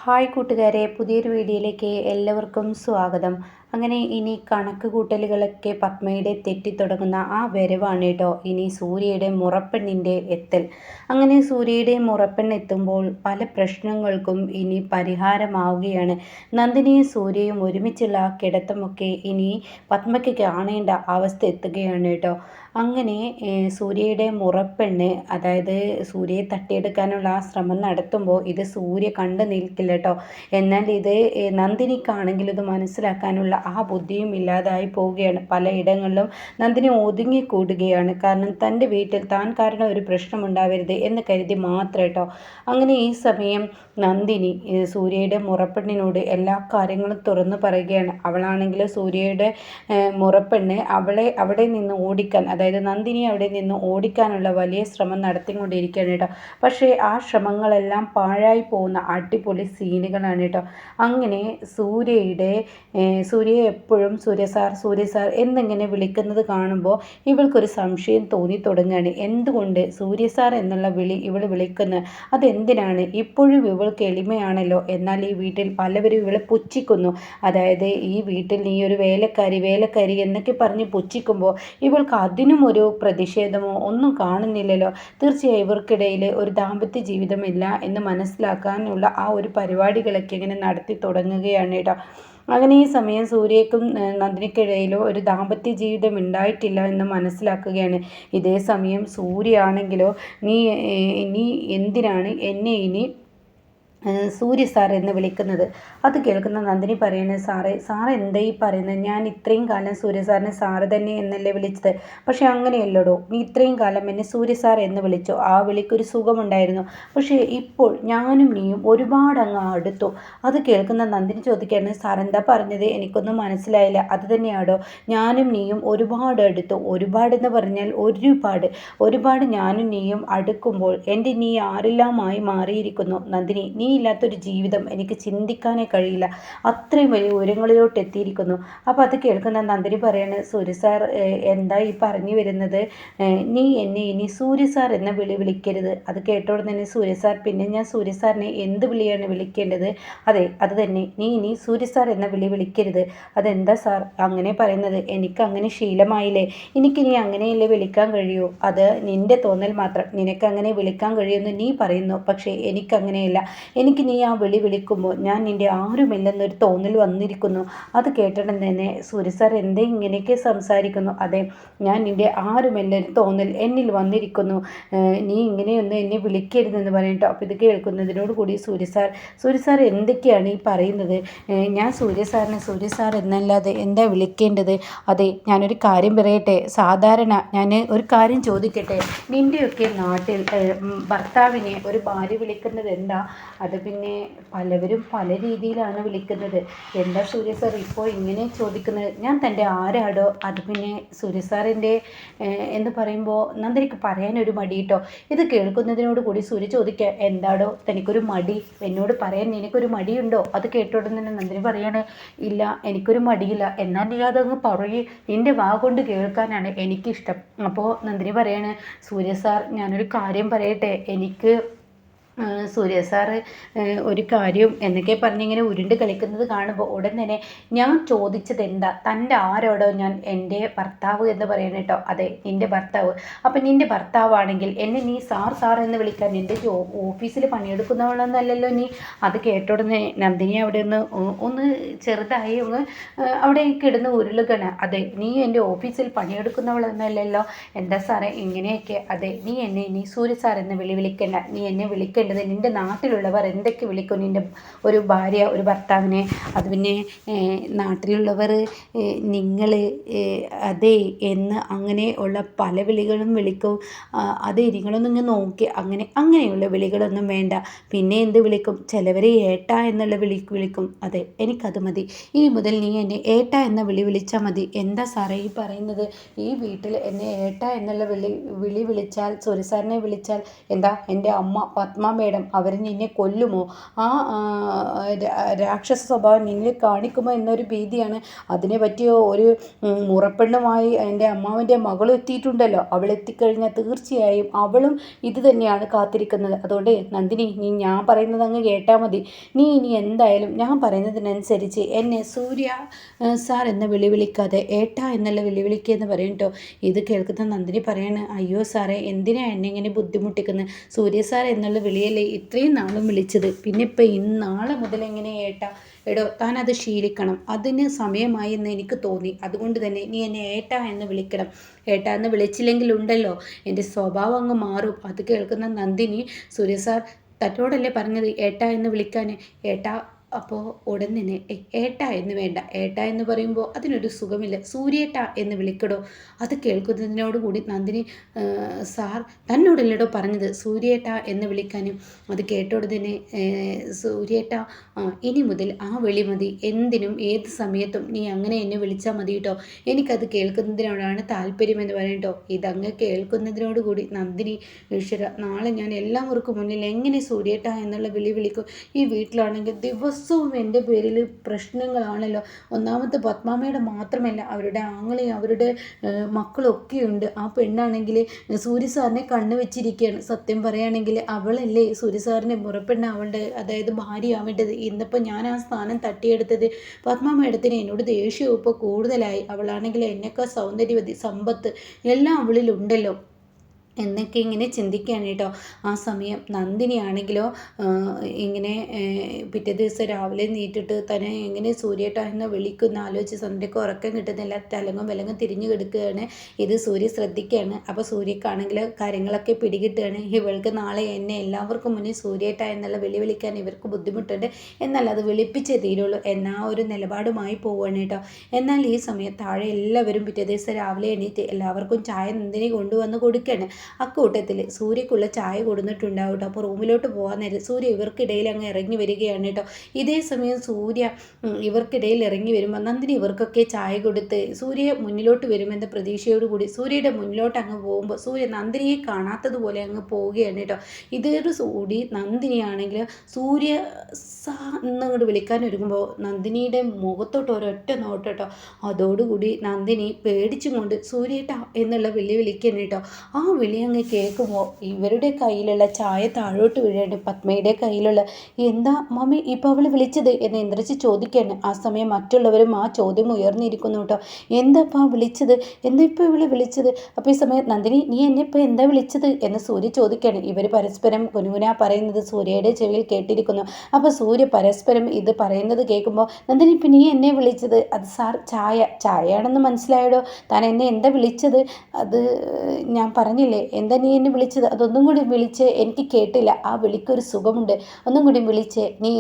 Hi കൂട്ടുകാരെ, പുതിയൊരു വീഡിയോയിലേക്ക് എല്ലാവർക്കും സ്വാഗതം. അങ്ങനെ ഇനി കണക്ക് കൂട്ടലുകളൊക്കെ പത്മയുടെ തെറ്റിത്തുടങ്ങുന്ന ആ വരവാണ് കേട്ടോ ഇനി സൂര്യയുടെ മുറപ്പെണ്ണിൻ്റെ എത്തൽ. അങ്ങനെ സൂര്യയുടെ മുറപ്പെണ്ണ് എത്തുമ്പോൾ പല പ്രശ്നങ്ങൾക്കും ഇനി പരിഹാരമാവുകയാണ്. നന്ദിനിയും സൂര്യയും ഒരുമിച്ചുള്ള ആ കിടത്തമൊക്കെ ഇനി പത്മയ്ക്ക് കാണേണ്ട അവസ്ഥ എത്തുകയാണ് കേട്ടോ. അങ്ങനെ സൂര്യയുടെ മുറപ്പെണ്ണ്, അതായത് സൂര്യയെ തട്ടിയെടുക്കാനുള്ള ആ ശ്രമം നടത്തുമ്പോൾ ഇത് സൂര്യ കണ്ടു നിൽക്കില്ല കേട്ടോ. എന്നാൽ ഇത് നന്ദിനിക്കാണെങ്കിൽ ഇത് മനസ്സിലാക്കാനുള്ള ആ ബുദ്ധിയും ഇല്ലാതായി പോവുകയാണ്. പലയിടങ്ങളിലും നന്ദിനി ഒതുങ്ങിക്കൂടുകയാണ്. കാരണം തൻ്റെ വീട്ടിൽ താൻ കാരണം ഒരു പ്രശ്നമുണ്ടാവരുത് എന്ന് കരുതി മാത്രം കേട്ടോ. അങ്ങനെ ഈ സമയം നന്ദിനി സൂര്യയുടെ മുറപ്പെണ്ണിനോട് എല്ലാ കാര്യങ്ങളും തുറന്നു പറയുകയാണ്. അവളാണെങ്കിൽ സൂര്യയുടെ മുറപ്പെണ്ണ് അവിടെ നിന്ന് ഓടിക്കാൻ, അതായത് നന്ദിനി അവിടെ നിന്ന് ഓടിക്കാനുള്ള വലിയ ശ്രമം നടത്തിക്കൊണ്ടിരിക്കുകയാണ് കേട്ടോ. പക്ഷേ ആ ശ്രമങ്ങളെല്ലാം പാഴായി പോകുന്ന അടിപൊളി സീനുകളാണ് കേട്ടോ. അങ്ങനെ സൂര്യയെ എപ്പോഴും സൂര്യ സാർ എന്നിങ്ങനെ വിളിക്കുന്നത് കാണുമ്പോൾ ഇവൾക്കൊരു സംശയം തോന്നി തുടങ്ങുകയാണ്. എന്തുകൊണ്ട് സൂര്യ സാർ എന്നുള്ള വിളി ഇവൾ വിളിക്കുന്നത്? അതെന്തിനാണ്? ഇപ്പോഴും ഇവൾക്ക് എളിമയാണല്ലോ, എന്നാൽ ഈ വീട്ടിൽ പലവരും ഇവളെ പുച്ഛിക്കുന്നു. അതായത് ഈ വീട്ടിൽ നീ ഒരു വേലക്കാരി എന്നൊക്കെ പറഞ്ഞ് പുച്ഛിക്കുമ്പോൾ ഇവൾക്ക് അതിനും ഒരു പ്രതിഷേധമോ ഒന്നും കാണുന്നില്ലല്ലോ. തീർച്ചയായും ഇവർക്കിടയിൽ ഒരു ദാമ്പത്യ ജീവിതമില്ല എന്ന് മനസ്സിലാക്കാനുള്ള ആ ഒരു പരിപാടികളൊക്കെ ഇങ്ങനെ നടത്തി തുടങ്ങുകയാണ് കേട്ടോ. അങ്ങനെ ഈ സമയം സൂര്യക്കും നന്ദിനിക്കിടയിലോ ഒരു ദാമ്പത്യ ജീവിതം ഉണ്ടായിട്ടില്ല എന്ന് മനസ്സിലാക്കുകയാണ്. ഇതേ സമയം സൂര്യ ആണെങ്കിലോ നീ എന്തിനാണ് എന്നെ ഇനി സൂര്യ സാർ എന്ന് വിളിക്കുന്നത്? അത് കേൾക്കുന്ന നന്ദിനി പറയുന്നത്, സാറ് എന്താ ഈ പറയുന്നത്? ഞാൻ ഇത്രയും കാലം സൂര്യ സാറിനെ സാറ് തന്നെ എന്നല്ലേ വിളിച്ചത്? പക്ഷെ അങ്ങനെയല്ലടോ, നീ ഇത്രയും കാലം എന്നെ സൂര്യ സാർ എന്ന് വിളിച്ചോ, ആ വിളിക്കൊരു സുഖമുണ്ടായിരുന്നു. പക്ഷേ ഇപ്പോൾ ഞാനും നീയും ഒരുപാട് അങ്ങ് അടുത്തു. അത് കേൾക്കുന്ന നന്ദിനി ചോദിക്കുകയാണ്, സാർ എന്താ പറഞ്ഞത്? എനിക്കൊന്നും മനസ്സിലായില്ല. അത് തന്നെയാടോ, ഞാനും നീയും ഒരുപാട് അടുത്തു. ഒരുപാടെന്ന് പറഞ്ഞാൽ ഒരുപാട് ഞാനും നീയും അടുക്കുമ്പോൾ എൻ്റെ നീ ആരെല്ലാമായി മാറിയിരിക്കുന്നു നന്ദിനി. നീ ഇല്ലാത്തൊരു ജീവിതം എനിക്ക് ചിന്തിക്കാനേ കഴിയില്ല. അത്രയും വലിയ ഉയരങ്ങളിലോട്ട് എത്തിയിരിക്കുന്നു. അപ്പോൾ അത് കേൾക്കുന്ന നന്ദിനി പറയാണ്, സൂര്യ സാർ എന്താ ഈ പറഞ്ഞു വരുന്നത്? നീ എന്നെ ഇനി സൂര്യ സാർ എന്ന വിളിക്കരുത്. അത് കേട്ടോടെ തന്നെ സൂര്യ സാർ, പിന്നെ ഞാൻ സൂര്യ സാറിനെ എന്ത് വിളിയാണ് വിളിക്കേണ്ടത്? അതെ, അത് തന്നെ, നീ ഇനി സൂര്യ സാർ എന്ന വിളിക്കരുത്. അതെന്താ സാർ അങ്ങനെ പറയുന്നത്? എനിക്ക് അങ്ങനെ ശീലമായില്ലേ. എനിക്കിനി അങ്ങനെയല്ലേ വിളിക്കാൻ കഴിയൂ. അത് നിന്റെ തോന്നൽ മാത്രം. നിനക്ക് അങ്ങനെ വിളിക്കാൻ കഴിയുമെന്ന് നീ പറയുന്നു, പക്ഷേ എനിക്കങ്ങനെയല്ല. എനിക്ക് നീ ആ വിളിക്കുമ്പോൾ ഞാൻ നിൻ്റെ ആരുമില്ലെന്നൊരു തോന്നൽ വന്നിരിക്കുന്നു. അത് കേട്ടിട്ട് തന്നെ സൂര്യ സാർ എന്തേ ഇങ്ങനെയൊക്കെ സംസാരിക്കുന്നു? അതെ, ഞാൻ നിൻ്റെ ആരുമില്ലൊരു തോന്നൽ എന്നിൽ വന്നിരിക്കുന്നു. നീ ഇങ്ങനെയൊന്നും എന്നെ വിളിക്കരുതെന്ന് പറയട്ടോ. അപ്പോൾ ഇത് കേൾക്കുന്നതിനോട് കൂടി സൂര്യ സാർ എന്തൊക്കെയാണ് ഈ പറയുന്നത്? ഞാൻ സൂര്യ സാർ എന്നല്ലാതെ എന്താ വിളിക്കേണ്ടത്? അതെ, ഞാനൊരു കാര്യം പറയട്ടെ. സാധാരണ ഞാൻ ഒരു കാര്യം ചോദിക്കട്ടെ. നിൻ്റെയൊക്കെ നാട്ടിൽ ഭർത്താവിനെ ഒരു ഭാര്യ വിളിക്കുന്നത് എന്താ? അത് പിന്നെ പലവരും പല രീതിയിലാണ് വിളിക്കുന്നത്. എന്താ സൂര്യ സാർ ഇപ്പോൾ ഇങ്ങനെ ചോദിക്കുന്നത്? ഞാൻ തൻ്റെ ആരാടോ? അത് പിന്നെ സൂര്യ സാറിൻ്റെ എന്ന് പറയുമ്പോൾ നന്ദിനിക്ക് പറയാനൊരു മടി കേട്ടോ. ഇത് കേൾക്കുന്നതിനോട് കൂടി സൂര്യ ചോദിക്കുക, എന്താടോ തനിക്കൊരു മടി? എന്നോട് പറയാൻ നിനക്കൊരു മടിയുണ്ടോ? അത് കേട്ടോടെ തന്നെ നന്ദിനി പറയാണ്, ഇല്ല എനിക്കൊരു മടിയില്ല. എന്നാൽ നീ അതങ്ങ് പറയേ, നിൻ്റെ വാ കൊണ്ട് കേൾക്കാനാണ് എനിക്കിഷ്ടം. അപ്പോൾ നന്ദിനി പറയാണ്, സൂര്യ സാർ ഞാനൊരു കാര്യം പറയട്ടെ. എനിക്ക് സൂര്യ സാറ് ഒരു കാര്യം എന്നൊക്കെ പറഞ്ഞിങ്ങനെ ഉരുണ്ട് കളിക്കുന്നത് കാണുമ്പോൾ ഉടൻ തന്നെ, ഞാൻ ചോദിച്ചത് എന്താ? തൻ്റെ ആരോടോ ഞാൻ എൻ്റെ ഭർത്താവ് എന്ന് പറയണം കേട്ടോ. അതെ, നിൻ്റെ ഭർത്താവ്. അപ്പം നിൻ്റെ ഭർത്താവാണെങ്കിൽ എന്നെ നീ സാർ എന്ന് വിളിക്കാൻ എൻ്റെ ഓഫീസിൽ പണിയെടുക്കുന്നവളൊന്നല്ലല്ലോ നീ. അത് കേട്ടോടനെ നന്ദിനി അവിടെ ഒന്ന് ചെറുതായി അവിടെ കിടന്ന് ഉരുളുകയാണ്. അതെ, നീ എൻ്റെ ഓഫീസിൽ പണിയെടുക്കുന്നവളൊന്നല്ലല്ലോ. എന്താ സാറേ ഇങ്ങനെയൊക്കെ? അതെ, നീ എന്നെ ഇനി സൂര്യ സാർ എന്ന് വിളിക്കണ്ട. നീ എന്നെ വിളിക്കേണ്ടത് നിൻ്റെ നാട്ടിലുള്ളവർ എന്തൊക്കെ വിളിക്കും നിൻ്റെ ഒരു ഭാര്യ ഒരു ഭർത്താവിനെ? അത് പിന്നെ നാട്ടിലുള്ളവർ നിങ്ങൾ, അതെ എന്ന് അങ്ങനെ ഉള്ള പല വിളികളും വിളിക്കും. അതെ, നിങ്ങളൊന്നും ഇങ്ങനെ നോക്കി അങ്ങനെയുള്ള വിളികളൊന്നും വേണ്ട. പിന്നെ എന്ത് വിളിക്കും? ചിലവരെ ഏട്ടാ എന്നുള്ള വിളിക്കും. അതെ, എനിക്കത് മതി. ഇനി മുതൽ നീ എന്നെ ഏട്ടാ എന്ന വിളിച്ചാൽ മതി. എന്താ സാറേ ഈ പറയുന്നത്? ഈ വീട്ടിൽ എന്നെ ഏട്ടാ എന്നുള്ള വിളിച്ചാൽ, സൂര്യ സാറിനെ വിളിച്ചാൽ എന്താ എൻ്റെ അമ്മ പത്മ മേഡം അവർ നിന്നെ കൊല്ലുമോ, ആ രാക്ഷസ സ്വഭാവം നിന്നിൽ കാണിക്കുമോ എന്നൊരു ഭീതിയാണ്. അതിനെ പറ്റിയ ഒരു മുറപ്പെണ്ണുമായി എൻ്റെ അമ്മാവൻ്റെ മകൾ എത്തിയിട്ടുണ്ടല്ലോ. അവൾ എത്തിക്കഴിഞ്ഞാൽ തീർച്ചയായും അവളും ഇത് തന്നെയാണ് കാത്തിരിക്കുന്നത്. അതുകൊണ്ട് നന്ദിനി, നീ ഞാൻ പറയുന്നത് അങ്ങ് കേട്ടാൽ മതി. നീ ഇനി എന്തായാലും ഞാൻ പറയുന്നതിനനുസരിച്ച് എന്നെ സൂര്യ സാർ എന്ന വിളിക്കാതെ ഏട്ടാ എന്നുള്ള വിളിക്കുക എന്ന് പറയും കേട്ടോ. ഇത് കേൾക്കുന്ന നന്ദിനി പറയാണ്, അയ്യോ സാറേ, എന്തിനാ എന്നെ ഇങ്ങനെ ബുദ്ധിമുട്ടിക്കുന്നത്? സൂര്യ സാർ എന്നുള്ള വിളിയല്ലേ ഇത്രയും നാളും വിളിച്ചത്, പിന്നെ ഇപ്പം ഇന്ന് നാളെ മുതൽ എങ്ങനെ ഏട്ടാ? എടോ, താൻ അത് ശീലിക്കണം. അതിന് സമയമായി എന്ന് എനിക്ക് തോന്നി. അതുകൊണ്ട് തന്നെ നീ എന്നെ ഏട്ടാ എന്ന് വിളിക്കണം. ഏട്ടാ എന്ന് വിളിച്ചില്ലെങ്കിൽ ഉണ്ടല്ലോ എൻ്റെ സ്വഭാവം അങ്ങ് മാറും. അത് കേൾക്കുന്ന നന്ദിനി, സൂര്യ സാർ തന്നോടല്ലേ പറഞ്ഞത് ഏട്ടാ എന്ന് വിളിക്കാൻ? ഏട്ടാ അപ്പോൾ ഉടൻ തന്നെ ഏട്ടാ എന്ന് വേണ്ട, ഏട്ടാ എന്ന് പറയുമ്പോൾ അതിനൊരു സുഖമില്ല, സൂര്യേട്ട എന്ന് വിളിക്കടോ. അത് കേൾക്കുന്നതിനോടുകൂടി നന്ദിനി, സാർ തന്നോടല്ലടോ പറഞ്ഞത് സൂര്യേട്ട എന്ന് വിളിക്കാനും. അത് കേട്ടോട് തന്നെ സൂര്യേട്ട, ഇനി മുതൽ ആ വിളി മതി, എന്തിനും ഏത് സമയത്തും നീ അങ്ങനെ എന്നെ വിളിച്ചാൽ മതി കേട്ടോ, എനിക്കത് കേൾക്കുന്നതിനോടാണ് താല്പര്യമെന്ന് പറയട്ടോ. ഇതങ്ങ് കേൾക്കുന്നതിനോടുകൂടി നന്ദിനി, ഈശ്വര, നാളെ ഞാൻ എല്ലാവർക്കും മുന്നിൽ എങ്ങനെ സൂര്യേട്ട എന്നുള്ള വിളി വിളിക്കും? ഈ വീട്ടിലാണെങ്കിൽ ദിവസവും എൻ്റെ പേരിൽ പ്രശ്നങ്ങളാണല്ലോ. ഒന്നാമത്തെ പത്മാമ്മയുടെ മാത്രമല്ല, അവരുടെ ആങ്ങളെയും അവരുടെ മക്കളൊക്കെയുണ്ട്. ആ പെണ്ണാണെങ്കിൽ സൂര്യ സാറിനെ കണ്ണു വെച്ചിരിക്കുകയാണ്. സത്യം പറയുകയാണെങ്കിൽ അവളല്ലേ സൂര്യ സാറിൻ്റെ മുറപ്പെണ്ണ, അവളുടെ അതായത് ഭാര്യ ആവേണ്ടത്. ഇന്നിപ്പോൾ ഞാൻ ആ സ്ഥാനം തട്ടിയെടുത്തത് പത്മാമ്മയുടെ എന്നോട് ദേഷ്യവും ഇപ്പോൾ കൂടുതലായി. അവളാണെങ്കിൽ എന്നെക്കാൾ സൗന്ദര്യവതി, സമ്പത്ത് എല്ലാം അവളിലുണ്ടല്ലോ എന്നൊക്കെ ഇങ്ങനെ ചിന്തിക്കുകയാണ് കേട്ടോ. ആ സമയം നന്ദിനിയാണെങ്കിലോ ഇങ്ങനെ പിറ്റേ ദിവസം രാവിലെ നീറ്റിട്ട് തന്നെ എങ്ങനെ സൂര്യേട്ട എന്ന് വിളിക്കുന്ന ആലോചിച്ച് സന്ധ്യക്ക് ഉറക്കം കിട്ടുന്നില്ല. തലങ്ങും വിലങ്ങും തിരിഞ്ഞു കിടക്കുകയാണ്. ഇത് സൂര്യ ശ്രദ്ധിക്കുകയാണ്. അപ്പോൾ സൂര്യക്കാണെങ്കിൽ കാര്യങ്ങളൊക്കെ പിടികിട്ടുകയാണ്. ഇവൾക്ക് നാളെ എന്നെ എല്ലാവർക്കും മുന്നിൽ സൂര്യേട്ട എന്നുള്ള വിളിക്കാൻ ഇവർക്ക് ബുദ്ധിമുട്ടുണ്ട്, എന്നാൽ അത് വിളിപ്പിച്ചേ തീരുള്ളൂ എന്ന ഒരു നിലപാടുമായി പോവുകയാണ് കേട്ടോ. എന്നാൽ ഈ സമയം താഴെ എല്ലാവരും പിറ്റേ ദിവസം രാവിലെ എണീറ്റ് എല്ലാവർക്കും ചായ നന്ദിനി കൊണ്ടുവന്ന് കൊടുക്കുകയാണ്. അക്കൂട്ടത്തിൽ സൂര്യക്കുള്ള ചായ കൊടുത്തിട്ടുണ്ടാവും കേട്ടോ. അപ്പോൾ റൂമിലോട്ട് പോകാൻ നേരം സൂര്യ ഇവർക്കിടയിൽ അങ്ങ് ഇറങ്ങി വരികയാണ് കേട്ടോ. ഇതേ സമയം സൂര്യ ഇവർക്കിടയിൽ ഇറങ്ങി വരുമ്പോൾ നന്ദിനി ഇവർക്കൊക്കെ ചായ കൊടുത്ത് സൂര്യ മുന്നിലോട്ട് വരുമെന്ന പ്രതീക്ഷയോടുകൂടി സൂര്യയുടെ മുന്നിലോട്ട് അങ്ങ് പോകുമ്പോൾ സൂര്യ നന്ദിനിയെ കാണാത്തതുപോലെ അങ്ങ് പോവുകയാണ് കേട്ടോ. ഇതൊരു കൂടി നന്ദിനിയാണെങ്കിൽ സൂര്യ സാ എന്നങ്ങോട്ട് വിളിക്കാൻ ഒരുങ്ങുമ്പോൾ നന്ദിനിയുടെ മുഖത്തോട്ട് ഒരൊറ്റ നോട്ട് കേട്ടോ. അതോടുകൂടി നന്ദിനി പേടിച്ചും കൊണ്ട് സൂര്യേട്ട എന്നുള്ള വിളിക്കാൻ കേട്ടോ. ആ വിളി അങ്ങ് കേൾക്കുമ്പോൾ ഇവരുടെ കയ്യിലുള്ള ചായ താഴോട്ട് വീഴേണ്ട. പത്മയുടെ കയ്യിലുള്ള എന്താ മമ്മി ഇപ്പോൾ അവൾ വിളിച്ചത് എന്ന് ഇന്ദ്രജി ചോദിക്കുകയാണ്. ആ സമയം മറ്റുള്ളവരും ആ ചോദ്യം ഉയർന്നിരിക്കുന്നു കേട്ടോ. എന്താ വിളിച്ചത്, എന്താ ഇപ്പോൾ ഇവളെ വിളിച്ചത്? അപ്പോൾ ഈ സമയം നന്ദിനി, നീ എന്നെ ഇപ്പോൾ എന്താ വിളിച്ചത് എന്ന് സൂര്യ ചോദിക്കുകയാണ്. ഇവർ പരസ്പരം കുനുകുന പറയുന്നത് സൂര്യയുടെ ചെവിയിൽ കേട്ടിരിക്കുന്നു. അപ്പോൾ സൂര്യ പരസ്പരം ഇത് പറയുന്നത് കേൾക്കുമ്പോൾ നന്ദിനി, ഇപ്പം നീ എന്നെ വിളിച്ചത്? അത് സാർ ചായയാണെന്ന് മനസ്സിലായടോ. താൻ എന്നെ എന്താ വിളിച്ചത്? അത് ഞാൻ പറഞ്ഞില്ലേ, എന്താ നീ എന്നെ വിളിച്ചത്? അതൊന്നും കൂടി വിളിച്ച്, എനിക്ക് കേട്ടില്ല. ആ വിളിക്കൊരു സുഖമുണ്ട്, ഒന്നും കൂടി വിളിച്ചേ. നീ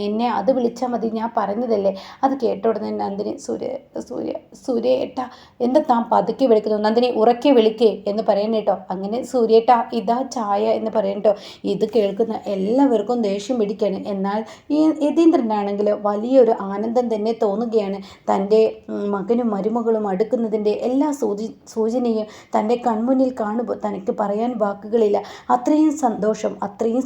എന്നെ അത് വിളിച്ചാൽ മതി, ഞാൻ പറഞ്ഞതല്ലേ. അത് കേട്ട ഉടനെ നന്ദിനി, സൂര്യേട്ട എന്താ താൻ പതുക്കെ വിളിക്കുന്നു? നന്ദിനി ഉറക്കെ വിളിക്കേ എന്ന് പറയണ കേട്ടോ. അങ്ങനെ സൂര്യേട്ട ഇതാ ചായ എന്ന് പറയട്ടോ. ഇത് കേൾക്കുന്ന എല്ലാവർക്കും ദേഷ്യം പിടിക്കുകയാണ്. എന്നാൽ ഈ യതീന്ദ്രനാണെങ്കിൽ വലിയൊരു ആനന്ദം തന്നെ തോന്നുകയാണ്. തൻ്റെ മകനും മരുമകളും അടുക്കുന്നതിൻ്റെ എല്ലാ സൂചനയും തൻ്റെ കൺമുന്നിൽ കാണുമ്പോൾ തനിക്ക് പറയാൻ വാക്കുകളില്ല. അത്രയും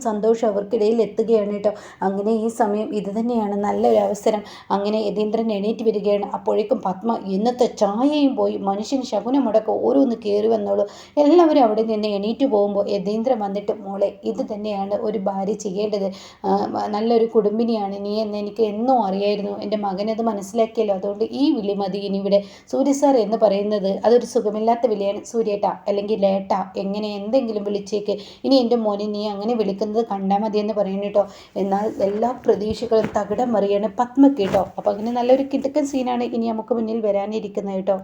സന്തോഷം അവർക്കിടയിൽ എത്തുകയാണ് കേട്ടോ. അങ്ങനെ ഈ സമയം ഇത് തന്നെയാണ് നല്ലൊരു അവസരം. അങ്ങനെ യതീന്ദ്രൻ എണീറ്റ് വരികയാണ്. അപ്പോഴേക്കും പത്മ ഇന്നത്തെ ചായയും പോയി, മനുഷ്യൻ ശകുനമുടക്കം ഓരോന്ന് കയറി വന്നോളൂ. എല്ലാവരും അവിടെ നിന്ന് എണീറ്റ് പോകുമ്പോൾ യതീന്ദ്രൻ വന്നിട്ട്, മോളെ, ഇത് തന്നെയാണ് ഒരു ഭാര്യ ചെയ്യേണ്ടത്. നല്ലൊരു കുടുംബിനിയാണ് നീ എന്ന് എനിക്ക് എന്നോ അറിയായിരുന്നു. എൻ്റെ മകനത് മനസ്സിലാക്കിയല്ലോ. അതുകൊണ്ട് ഈ വിളി മതി ഇനി ഇവിടെ. സൂര്യ സാർ എന്ന് പറയുന്നത് അതൊരു സുഖമില്ലാത്ത വിളിയാണ്. സൂര്യേട്ട അല്ലെങ്കിൽ ലേട്ട എങ്ങനെ എന്തെങ്കിലും വിളിച്ചേക്ക്. ഇനി എൻ്റെ മോനെ നീ അങ്ങനെ വിളിക്കുന്നത് കണ്ടാൽ മതിയെന്ന് പറയുന്നു കേട്ടോ. എന്നാൽ എല്ലാ പ്രതീക്ഷകളും തകിടം മറിയാണ് പത്മ കേട്ടോ. അപ്പോൾ അങ്ങനെ നല്ലൊരു കിടക്കൻ സീനാണ് ഇനി നമുക്ക് മുന്നിൽ വരാനിരിക്കുന്നത് കേട്ടോ.